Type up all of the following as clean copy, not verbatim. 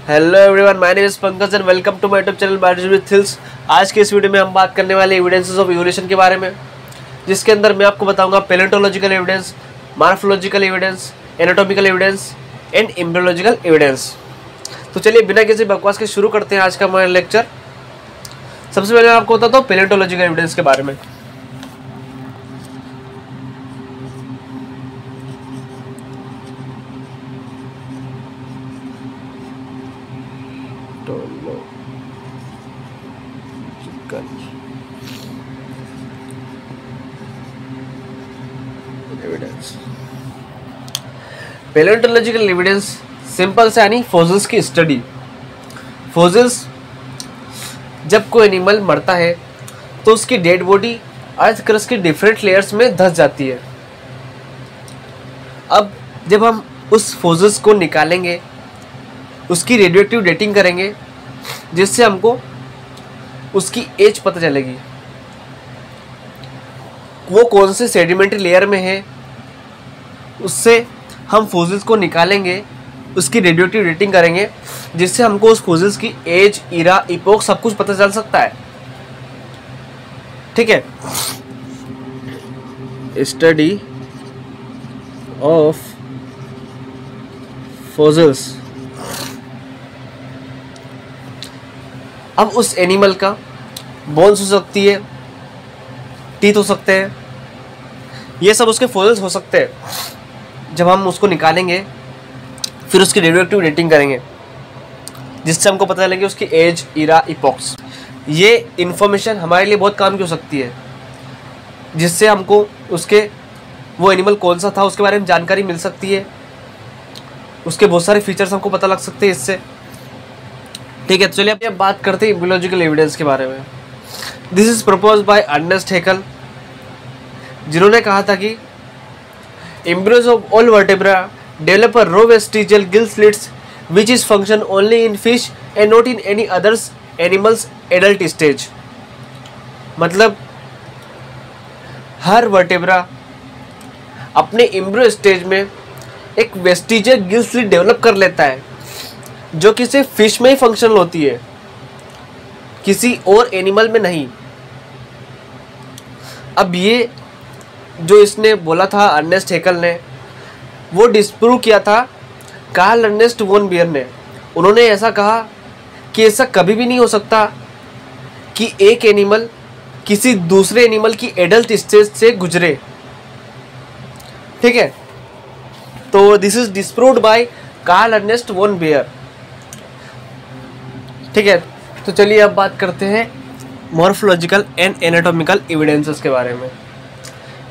Hello everyone, my name is Pankaj and welcome to my YouTube channel biology with hills. आज के इस video में हम बात करने वाले एविडेंसेस ऑफ इवोल्यूशन के बारे में, जिसके अंदर मैं आपको बताऊंगा palaeontological evidence, morphological evidence, anatomical evidence and embryological evidence. तो चलिए बिना किसी बकवास के शुरू करते हैं आज का हमारा लेक्चर। सबसे पहले मैं आपको बताता हूँ पैलेंटोलॉजिकल एविडेंस के बारे में। पैलेंटोलॉजिकल एविडेंस सिंपल से यानी फॉसिल्स की स्टडी। फॉसिल्स, जब कोई एनिमल मरता है तो उसकी डेड बॉडी अर्थ क्रस्ट की डिफरेंट लेयर्स में धंस जाती है। अब जब हम उस फॉसिल्स को निकालेंगे, उसकी रेडियोएक्टिव डेटिंग करेंगे, जिससे हमको उसकी एज पता चलेगी, वो कौन से सेडिमेंट्री लेयर में है। उससे हम फॉसिल्स को निकालेंगे, उसकी रेडियोएक्टिव डेटिंग करेंगे, जिससे हमको उस फॉसिल्स की एज, इरा, इपोक सब कुछ पता चल सकता है। ठीक है। Study of fossils. अब उस एनिमल का बोन्स हो सकती है, टीथ हो सकते हैं, ये सब उसके फॉसिल्स हो सकते हैं। जब हम उसको निकालेंगे फिर उसकी रेडियोएक्टिव डेटिंग करेंगे, जिससे हमको पता चलेगी उसकी एज, इरा, इपोक्स। ये इन्फॉर्मेशन हमारे लिए बहुत काम की हो सकती है, जिससे हमको उसके वो एनिमल कौन सा था उसके बारे में जानकारी मिल सकती है, उसके बहुत सारे फीचर्स हमको पता लग सकते हैं इससे। ठीक है, तो चलिए अब बात करते हैं एम्ब्रियोलॉजिकल एविडेंस के बारे में। This is proposed by Ernest Haeckel, जिन्होंने कहा था कि embryos of all vertebra develop a raw vestigial gill slits which is function only in fish and not in any others animals adult stage। मतलब हर vertebra अपने embryo stage में एक vestigial Gill slit develop कर लेता है, जो कि सिर्फ फिश में ही फंक्शनल होती है, किसी और एनिमल में नहीं। अब ये जो इसने बोला था अर्नेस्ट हैकेल ने, वो डिस्प्रूव किया था कार्ल अर्नेस्ट वॉन बियर ने। उन्होंने ऐसा कहा कि ऐसा कभी भी नहीं हो सकता कि एक एनिमल किसी दूसरे एनिमल की एडल्ट स्टेज से गुजरे। ठीक है, तो this is disproved by Karl Ernst von Baer. ठीक है, तो चलिए अब बात करते हैं मॉर्फोलॉजिकल एंड एनाटॉमिकल एविडेंसेस के बारे में।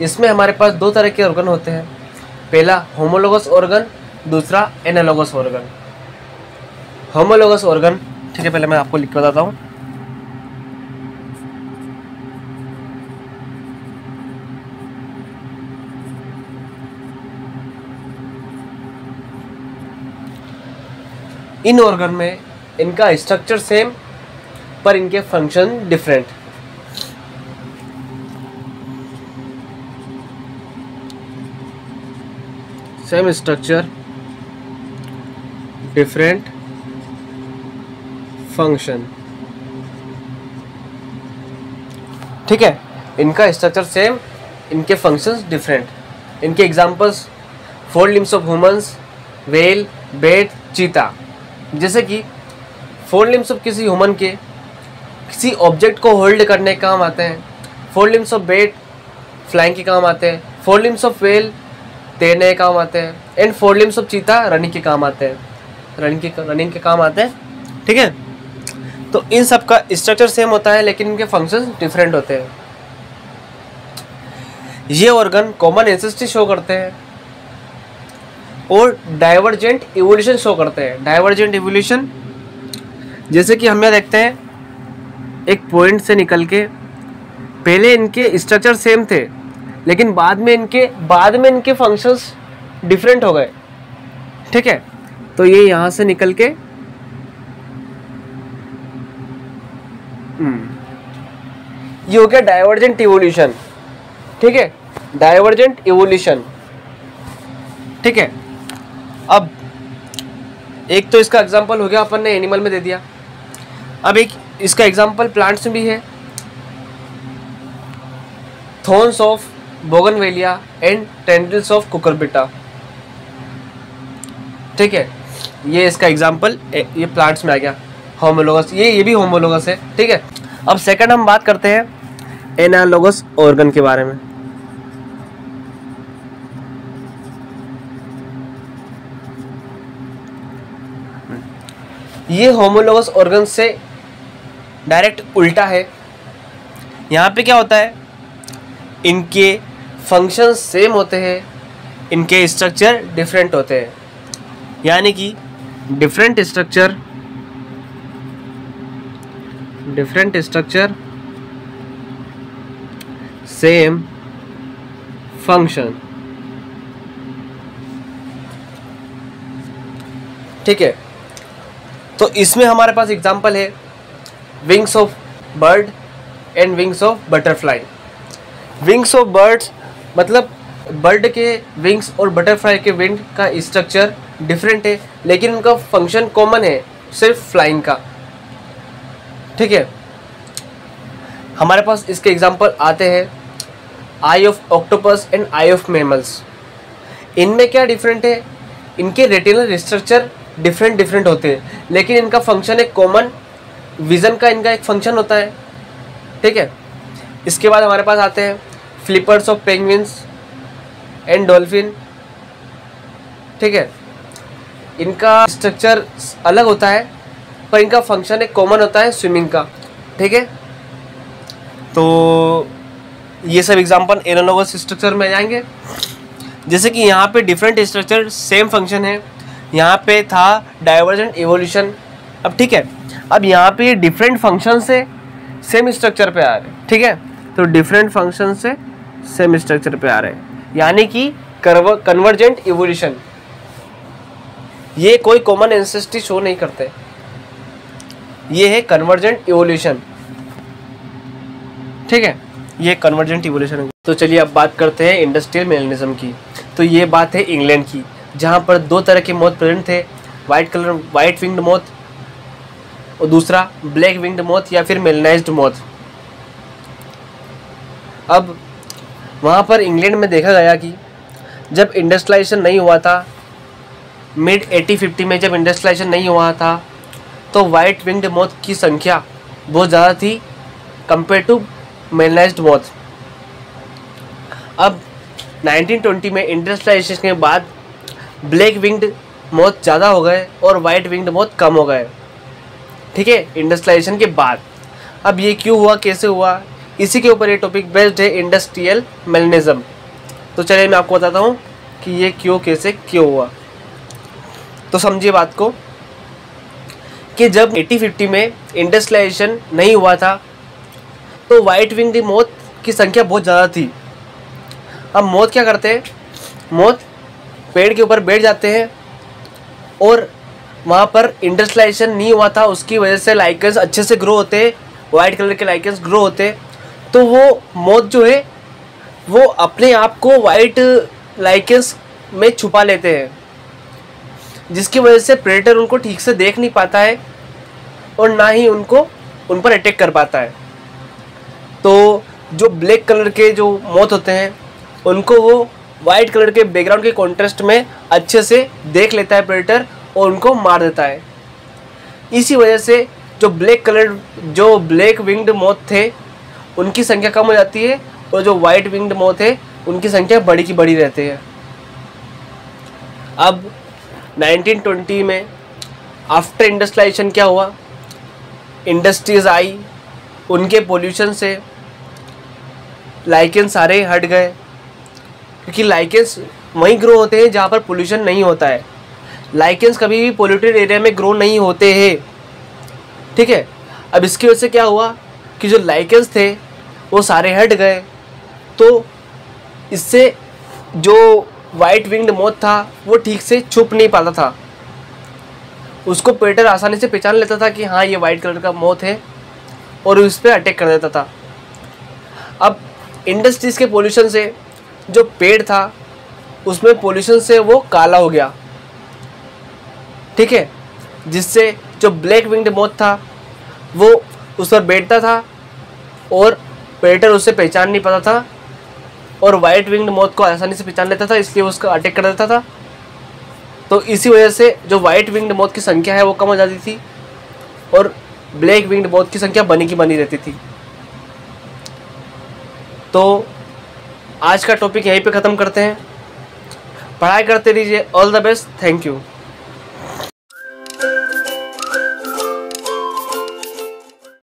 इसमें हमारे पास दो तरह के ऑर्गन होते हैं, पहला होमोलोगस ऑर्गन, दूसरा एनालोगस ऑर्गन। होमोलोगस ऑर्गन, ठीक है, पहले मैं आपको लिख के बताता हूँ। इन ऑर्गन में इनका स्ट्रक्चर सेम पर इनके function different. Same structure, different function. ठीक है, इनका स्ट्रक्चर सेम, इनके फंक्शंस डिफरेंट। इनके examples 4 limbs of humans, whale, bat, cheetah. जैसे कि 4 लिम्स ऑफ किसी ह्यूमन के किसी ऑब्जेक्ट को होल्ड करने के काम आते हैं, 4 लिम्स ऑफ बेट फ्लाइंग के काम आते हैं, 4 लिम्स ऑफ व्हेल तैरने के काम आते हैं, एंड 4 लिम्स ऑफ चीता रनिंग के काम आते हैं, रनिंग के काम आते हैं। ठीक है, तो इन सब का स्ट्रक्चर सेम होता है, लेकिन इनके फंक्शंस डिफरेंट होते हैं। ये ऑर्गन कॉमन एंसेस्ट्री शो करते हैं और डाइवर्जेंट इवोल्यूशन शो करते हैं। डाइवर्जेंट इवोल्यूशन, जैसे कि हम यहाँ देखते हैं, एक पॉइंट से निकल के पहले इनके स्ट्रक्चर सेम थे, लेकिन बाद में इनके फंक्शंस डिफरेंट हो गए। ठीक है, तो ये यहाँ से निकल के ये हो गया डाइवर्जेंट इवोल्यूशन। ठीक है, डाइवर्जेंट इवोल्यूशन। ठीक है, अब एक तो इसका एग्जांपल हो गया, अपन ने एनिमल में दे दिया। अब एक इसका एग्जांपल प्लांट्स में भी है, thorns of bougainvillea and tendrils of Cucurbita. ठीक है, ये इसका एग्जांपल ये प्लांट्स में आ गया, होमोलोगस, ये भी होमोलोगस है। ठीक है, अब सेकंड हम बात करते हैं एनालोगस ऑर्गन के बारे में। ये होमोलोगस ऑर्गन से डायरेक्ट उल्टा है। यहाँ पे क्या होता है, इनके फंक्शन सेम होते हैं, इनके स्ट्रक्चर डिफरेंट होते हैं। यानी कि डिफरेंट स्ट्रक्चर सेम फंक्शन। ठीक है, तो इसमें हमारे पास एग्जांपल है wings of bird and wings of butterfly. Wings of birds मतलब बर्ड के विंग्स और बटरफ्लाई के विंग का स्ट्रक्चर डिफरेंट है, लेकिन उनका फंक्शन कॉमन है, सिर्फ फ्लाइंग का। ठीक है, हमारे पास इसके एग्जांपल आते हैं eye of octopus and eye of mammals. इनमें क्या डिफरेंट है, इनके रेटिनल स्ट्रक्चर डिफरेंट होते हैं, लेकिन इनका फंक्शन एक कॉमन विजन का इनका एक फंक्शन होता है। ठीक है, इसके बाद हमारे पास आते हैं flippers of penguins and dolphin. ठीक है, इनका स्ट्रक्चर अलग होता है, पर इनका फंक्शन एक कॉमन होता है, स्विमिंग का। ठीक है, तो ये सब एग्जांपल एनालोगस स्ट्रक्चर में जाएंगे। जैसे कि यहाँ पे डिफरेंट स्ट्रक्चर सेम फंक्शन है, यहाँ पे था डाइवर्जेंट इवोल्यूशन। अब ठीक है, अब यहाँ पे डिफरेंट फंक्शन से सेम स्ट्रक्चर पे आ रहे हैं। ठीक है, तो डिफरेंट फंक्शन से सेम स्ट्रक्चर पे आ रहे हैं, यानी कि कन्वर्जेंट इवोल्यूशन। ये कोई कॉमन एंसेस्ट्री शो नहीं करते, ये है कन्वर्जेंट इवोल्यूशन। ठीक है, ये कन्वर्जेंट इवोल्यूशन है। तो चलिए अब बात करते हैं इंडस्ट्रियल मेलनिज्म की। तो ये बात है इंग्लैंड की, जहाँ पर दो तरह के मोथ प्रेजेंट थे, वाइट विंग्ड मोथ और दूसरा ब्लैक विंग्ड मोथ या फिर मेलनाइज्ड मोथ। अब वहाँ पर इंग्लैंड में देखा गया कि जब इंडस्ट्रियलाइजेशन नहीं हुआ था, मिड 1850 में जब इंडस्ट्रियलाइजेशन नहीं हुआ था, तो वाइट विंग्ड मोथ की संख्या बहुत ज़्यादा थी कंपेयर टू मेलनाइज्ड मोथ। अब 1920 में इंडस्ट्रियलाइजेशन के बाद ब्लैक विंग्ड मोथ ज़्यादा हो गए और वाइट विंग्ड मोथ कम हो गए। ठीक है, इंडस्ट्रियलाइजेशन के बाद। अब ये क्यों हुआ, कैसे हुआ, इसी के ऊपर ये टॉपिक बेस्ड है, इंडस्ट्रियल मेलनिज्म। तो चलिए मैं आपको बताता हूँ कि ये क्यों, कैसे, क्यों हुआ। तो समझिए बात को कि जब 1850 में इंडस्ट्रियलाइजेशन नहीं हुआ था, तो वाइट विंग्ड मोथ की संख्या बहुत ज़्यादा थी। अब मोथ क्या करते हैं, मोथ पेड़ के ऊपर बैठ जाते हैं और वहाँ पर इंडस्ट्रियलाइजेशन नहीं हुआ था, उसकी वजह से लाइकेंस अच्छे से ग्रो होते हैं, वाइट कलर के लाइकेंस ग्रो होते हैं। तो वो मोथ जो है वो अपने आप को वाइट लाइकेंस में छुपा लेते हैं, जिसकी वजह से प्रेडेटर उनको ठीक से देख नहीं पाता है और ना ही उन पर अटैक कर पाता है। तो जो ब्लैक कलर के जो मोथ होते हैं उनको वो वाइट कलर के बैकग्राउंड के कॉन्ट्रास्ट में अच्छे से देख लेता है प्रेडेटर और उनको मार देता है। इसी वजह से जो ब्लैक विंग्ड मोथ थे उनकी संख्या कम हो जाती है और जो वाइट विंग्ड मोथ है उनकी संख्या बड़ी की बड़ी रहती है। अब 1920 में आफ्टर इंडस्ट्रियलाइजेशन क्या हुआ, इंडस्ट्रीज आई, उनके पोल्यूशन से लाइकेंस सारे हट गए, क्योंकि लाइकेंस वहीं ग्रो होते हैं जहाँ पर पोल्यूशन नहीं होता है। लाइकेंस कभी भी पोल्यूटेड एरिया में ग्रो नहीं होते हैं। ठीक है, अब इसकी वजह से क्या हुआ कि जो लाइकेंस थे वो सारे हट गए, तो इससे जो वाइट विंग्ड मोथ था वो ठीक से छुप नहीं पाता था, उसको प्रेडेटर आसानी से पहचान लेता था कि हाँ ये वाइट कलर का मोथ है और उस पर अटैक कर देता था। अब इंडस्ट्रीज़ के पोल्यूशन से जो पेड़ था उसमें पोल्यूशन से वो काला हो गया। ठीक है, जिससे जो ब्लैक विंग्ड मोथ था वो उस पर बैठता था और प्रेडेटर उसे पहचान नहीं पाता था, और वाइट विंग्ड मोथ को आसानी से पहचान लेता था, इसलिए उसका अटैक कर देता था। तो इसी वजह से जो वाइट विंग्ड मोथ की संख्या है वो कम हो जाती थी और ब्लैक विंग्ड मोथ की संख्या बनी की बनी रहती थी। तो आज का टॉपिक यहीं पे ख़त्म करते हैं। पढ़ाई करते रहिए। All the best. Thank you.